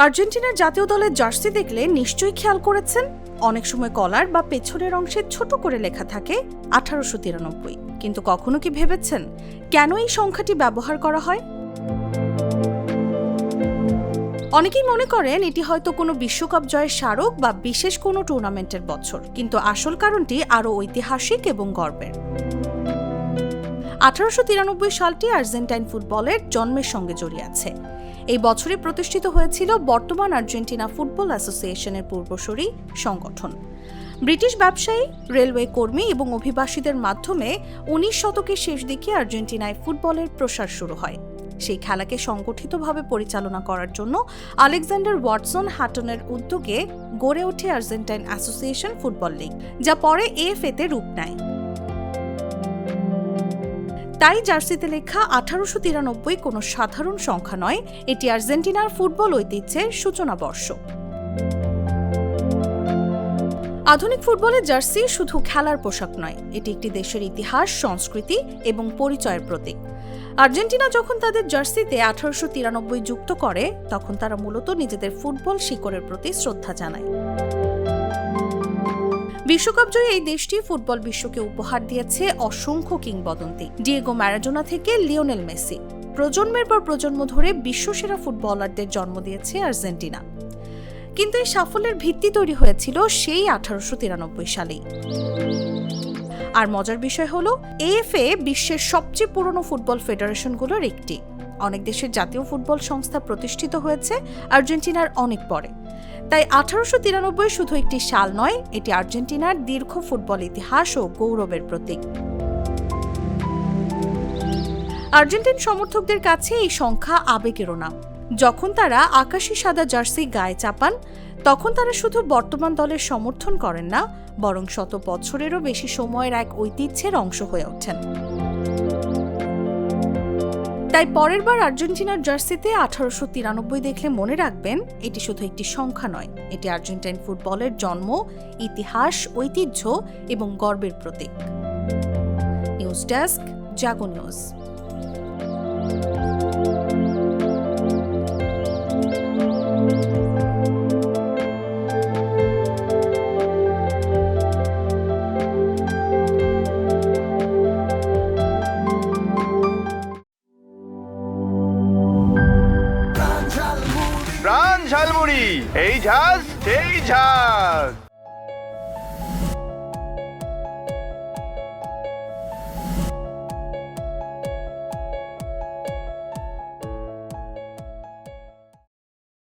আর্জেন্টিনার জাতীয় দলের জার্সি দেখলে নিশ্চয়ই খেয়াল করেছেন, অনেক সময় কলার বা পেছনের অংশে ছোট করে লেখা থাকে 1893। কিন্তু কখনো কি ভেবেছেন কেন এই সংখ্যাটি ব্যবহার করা হয়? অনেকেই মনে করেন এটি হয়তো কোনো বিশ্বকাপ জয়ের স্মারক বা বিশেষ কোনো টুর্নামেন্টের বছর, কিন্তু আসল কারণটি আরও ঐতিহাসিক এবং গর্বের। 1893 সালটি আর্জেন্টাইন ফুটবলের জন্মের সঙ্গে জড়িয়ে আছে। এই বছরে প্রতিষ্ঠিত হয়েছিল বর্তমান আর্জেন্টিনা ফুটবল অ্যাসোসিয়েশনের পূর্বসূরি সংগঠন। ব্রিটিশ ব্যবসায়ী, রেলওয়ে কর্মী এবং অভিবাসীদের মাধ্যমে 19 শতকের শেষ দিকে আর্জেন্টিনায় ফুটবলের প্রসার শুরু হয়। সেই খেলাকে সংগঠিতভাবে পরিচালনা করার জন্য আলেকজান্ডার ওয়াটসন হাটনের উদ্যোগে গড়ে ওঠে আর্জেন্টাইন অ্যাসোসিয়েশন ফুটবল লীগ, যা পরে এএফএ-তে রূপ নেয়। তাই জার্সিতে লেখা 1893 কোনো সাধারণ সংখ্যা নয়, এটি আর্জেন্টিনার ফুটবল ঐতিহ্যের সূচনা বর্ষ। আধুনিক ফুটবলের জার্সি শুধু খেলার পোশাক নয়, এটি একটি দেশের ইতিহাস, সংস্কৃতি এবং পরিচয়ের প্রতীক। আর্জেন্টিনা যখন তাদের জার্সিতে 1893 যুক্ত করে, তখন তারা মূলত নিজেদের ফুটবল শিকড়ের প্রতি শ্রদ্ধা জানায়। বিশ্বকাপ জয়ী এই দেশটি ফুটবল বিশ্বকে উপহার দিয়েছে অসংখ্য কিংবদন্তি, ডিয়েগো ম্যারাডোনা থেকে লিওনেল মেসি। প্রজন্মের পর প্রজন্ম ধরে বিশ্বসেরা ফুটবলারদের জন্ম দিয়েছে আর্জেন্টিনা। কিন্তু এই সাফল্যের ভিত্তি তৈরি হয়েছিল সেই 1893 সালেই। আর মজার বিষয় হলো, এএফএ বিশ্বের সবচেয়ে পুরনো ফুটবল ফেডারেশনগুলোর একটি। অনেক দেশের জাতীয় ফুটবল সংস্থা প্রতিষ্ঠিত হয়েছে আর্জেন্টিনার অনেক পরে। তাই 1893 শুধু একটি সাল নয়, এটি আর্জেন্টিনার দীর্ঘ ফুটবল ইতিহাস ও গৌরবের প্রতীক। আর্জেন্টিন সমর্থকদের কাছে এই সংখ্যা আবেগেরও নাম। যখন তারা আকাশি সাদা জার্সি গায়ে চাপান, তখন তারা শুধু বর্তমান দলের সমর্থন করেন না, বরং শত বছরেরও বেশি সময়ের এক ঐতিহ্যের অংশ হয়ে ওঠেন। তাই পরের বার আর্জেন্টিনার জার্সিতে 1893 দেখলে মনে রাখবেন, এটি শুধু একটি সংখ্যা নয়, এটি আর্জেন্টাইন ফুটবলের জন্ম, ইতিহাস, ঐতিহ্য এবং গর্বের প্রতীক। নিউজ ডেস্ক, জাগো নিউজ। প্রাণ ঝালমুড়ি, এই ঝাঁজ সেই ঝাঁজ।